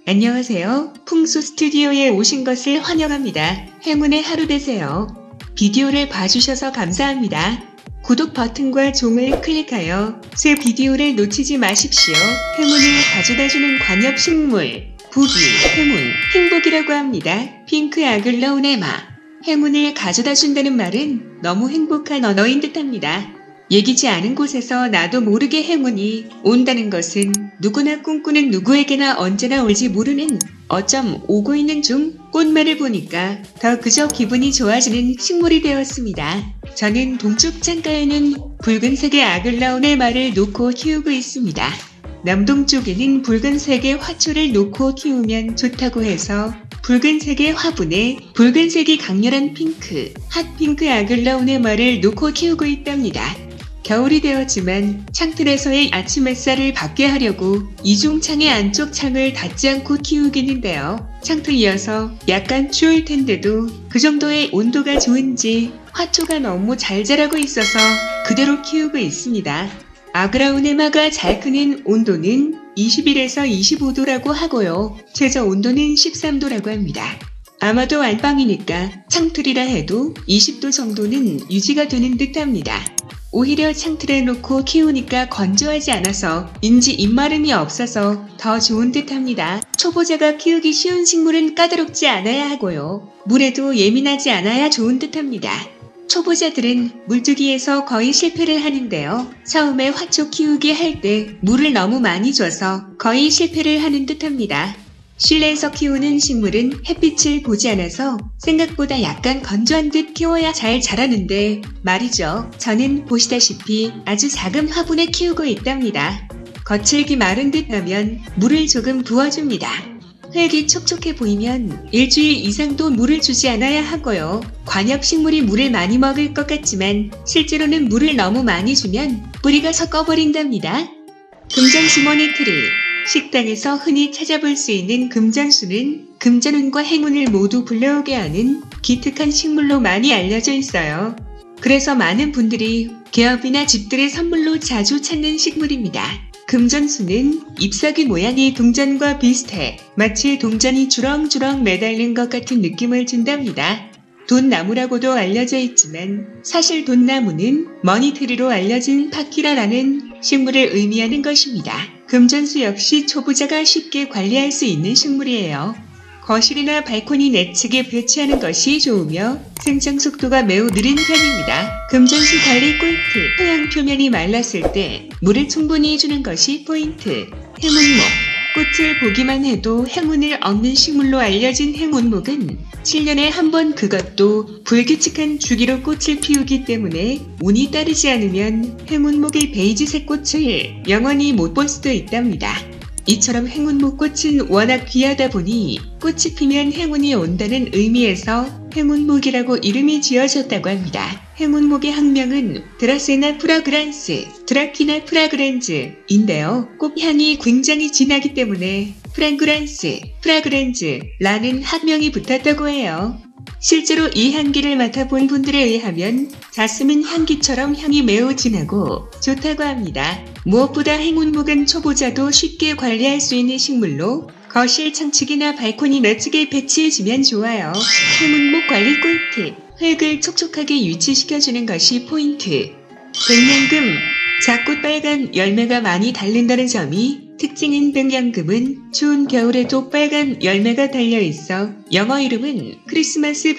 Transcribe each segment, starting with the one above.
안녕하세요. 풍수 스튜디오에 오신 것을 환영합니다. 행운의 하루 되세요. 비디오를 봐주셔서 감사합니다. 구독 버튼과 종을 클릭하여 새 비디오를 놓치지 마십시오. 행운을 가져다주는 관엽식물, 부귀, 행운, 행복이라고 합니다. 핑크 아글라우네마. 행운을 가져다준다는 말은 너무 행복한 언어인 듯합니다. 예기치 않은 곳에서 나도 모르게 행운이 온다는 것은 누구나 꿈꾸는 누구에게나 언제나 올지 모르는 어쩜 오고 있는 중 꽃말을 보니까 더 그저 기분이 좋아지는 식물이 되었습니다. 저는 동쪽 창가에는 붉은색의 아글라우네마를 놓고 키우고 있습니다. 남동쪽에는 붉은색의 화초를 놓고 키우면 좋다고 해서 붉은색의 화분에 붉은색이 강렬한 핑크, 핫핑크 아글라우네마를 놓고 키우고 있답니다. 겨울이 되었지만 창틀에서의 아침 햇살을 받게 하려고 이중창의 안쪽 창을 닫지 않고 키우겠는데요. 창틀이어서 약간 추울 텐데도 그 정도의 온도가 좋은지 화초가 너무 잘 자라고 있어서 그대로 키우고 있습니다. 아글라우네마가 잘 크는 온도는 21에서 25도라고 하고요. 최저 온도는 13도라고 합니다. 아마도 안방이니까 창틀이라 해도 20도 정도는 유지가 되는 듯합니다. 오히려 창틀에 놓고 키우니까 건조하지 않아서 인지 입마름이 없어서 더 좋은 듯합니다. 초보자가 키우기 쉬운 식물은 까다롭지 않아야 하고요. 물에도 예민하지 않아야 좋은 듯합니다. 초보자들은 물주기에서 거의 실패를 하는데요. 처음에 화초 키우기 할 때 물을 너무 많이 줘서 거의 실패를 하는 듯합니다. 실내에서 키우는 식물은 햇빛을 보지 않아서 생각보다 약간 건조한 듯 키워야 잘 자라는데 말이죠. 저는 보시다시피 아주 작은 화분에 키우고 있답니다. 거칠기 마른 듯 하면 물을 조금 부어줍니다. 흙이 촉촉해 보이면 일주일 이상도 물을 주지 않아야 하고요. 관엽식물이 물을 많이 먹을 것 같지만 실제로는 물을 너무 많이 주면 뿌리가 섞어버린답니다. 금전주머니 트리. 식당에서 흔히 찾아볼 수 있는 금전수는 금전운과 행운을 모두 불러오게 하는 기특한 식물로 많이 알려져 있어요. 그래서 많은 분들이 개업이나 집들의 선물로 자주 찾는 식물입니다. 금전수는 잎사귀 모양이 동전과 비슷해 마치 동전이 주렁주렁 매달린 것 같은 느낌을 준답니다. 돈나무라고도 알려져 있지만 사실 돈나무는 머니트리로 알려진 파키라라는 식물을 의미하는 것입니다. 금전수 역시 초보자가 쉽게 관리할 수 있는 식물이에요. 거실이나 발코니 내측에 배치하는 것이 좋으며 생장 속도가 매우 느린 편입니다. 금전수 관리 꿀팁. 토양 표면이 말랐을 때 물을 충분히 주는 것이 포인트. 행운목. 꽃을 보기만 해도 행운을 얻는 식물로 알려진 행운목은 7년에 한 번 그것도 불규칙한 주기로 꽃을 피우기 때문에 운이 따르지 않으면 행운목의 베이지색 꽃을 영원히 못 볼 수도 있답니다. 이처럼 행운목 꽃은 워낙 귀하다 보니 꽃이 피면 행운이 온다는 의미에서 행운목이라고 이름이 지어졌다고 합니다. 행운목의 학명은 드라세나 프라그란스, 드라키나 프라그란즈인데요. 꽃향이 굉장히 진하기 때문에 프라그란즈라는 학명이 붙었다고 해요. 실제로 이 향기를 맡아본 분들에 의하면 자스민 향기처럼 향이 매우 진하고 좋다고 합니다. 무엇보다 행운목은 초보자도 쉽게 관리할 수 있는 식물로 거실 창측이나 발코니 내측에 배치해주면 좋아요. 행운목 관리 꿀팁. 흙을 촉촉하게 유치시켜주는 것이 포인트. 백년금. 작고 빨간 열매가 많이 달린다는 점이 특징인 백년금은 추운 겨울에도 빨간 열매가 달려있어 영어 이름은 크리스마스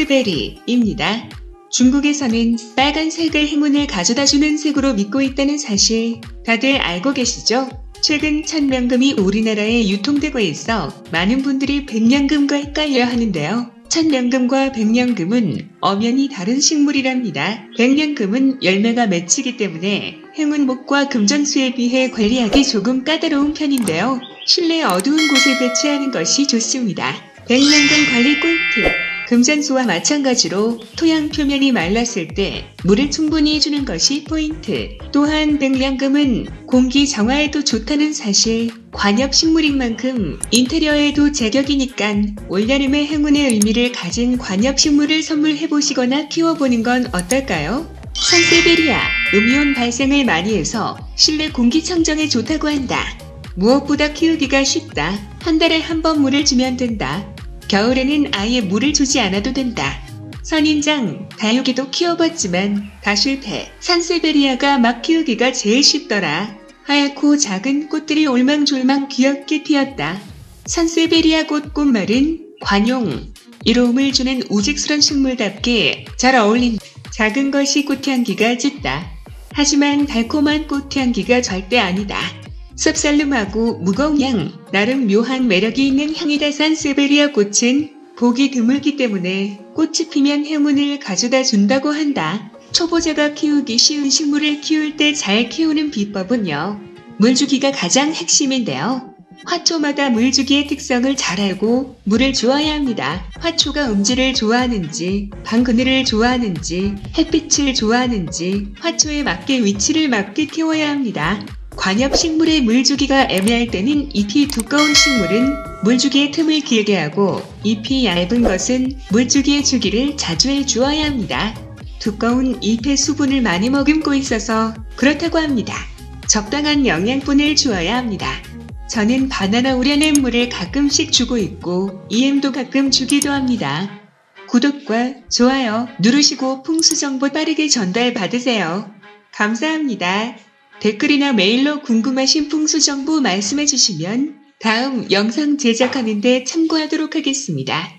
베리입니다. 중국에서는 빨간색을 행운을 가져다주는 색으로 믿고 있다는 사실 다들 알고 계시죠? 최근 천명금이 우리나라에 유통되고 있어 많은 분들이 백년금과 헷갈려 하는데요. 천년금과 백년금은 엄연히 다른 식물이랍니다. 백년금은 열매가 맺히기 때문에 행운목과 금전수에 비해 관리하기 조금 까다로운 편인데요. 실내 어두운 곳에 배치하는 것이 좋습니다. 백년금 관리 꿀팁. 금전수와 마찬가지로 토양 표면이 말랐을 때 물을 충분히 주는 것이 포인트. 또한 백량금은 공기 정화에도 좋다는 사실, 관엽식물인 만큼 인테리어에도 제격이니까 올여름의 행운의 의미를 가진 관엽식물을 선물해보시거나 키워보는 건 어떨까요? 산세베리아, 음이온 발생을 많이 해서 실내 공기청정에 좋다고 한다. 무엇보다 키우기가 쉽다. 한 달에 한 번 물을 주면 된다. 겨울에는 아예 물을 주지 않아도 된다. 선인장, 다육이도 키워봤지만 다 실패. 산세베리아가 막 키우기가 제일 쉽더라. 하얗고 작은 꽃들이 올망졸망 귀엽게 피었다. 산세베리아 꽃말은 관용, 이로움을 주는 우직스런 식물답게 잘 어울린다. 작은 것이 꽃향기가 짙다. 하지만 달콤한 꽃향기가 절대 아니다. 쌉쌀름하고 무거운 향, 나름 묘한 매력이 있는 향이다. 산세베리아 꽃은 보기 드물기 때문에 꽃이 피면 행운을 가져다 준다고 한다. 초보자가 키우기 쉬운 식물을 키울 때 잘 키우는 비법은요. 물주기가 가장 핵심인데요. 화초마다 물주기의 특성을 잘 알고 물을 주어야 합니다. 화초가 음지를 좋아하는지, 방그늘을 좋아하는지, 햇빛을 좋아하는지 화초에 맞게 위치를 맞게 키워야 합니다. 관엽식물의 물주기가 애매할 때는 잎이 두꺼운 식물은 물주기의 틈을 길게 하고 잎이 얇은 것은 물주기의 주기를 자주 해주어야 합니다. 두꺼운 잎의 수분을 많이 머금고 있어서 그렇다고 합니다. 적당한 영양분을 주어야 합니다. 저는 바나나 우려낸 물을 가끔씩 주고 있고 EM도 가끔 주기도 합니다. 구독과 좋아요 누르시고 풍수정보 빠르게 전달받으세요. 감사합니다. 댓글이나 메일로 궁금하신 풍수정보 말씀해주시면 다음 영상 제작하는 데 참고하도록 하겠습니다.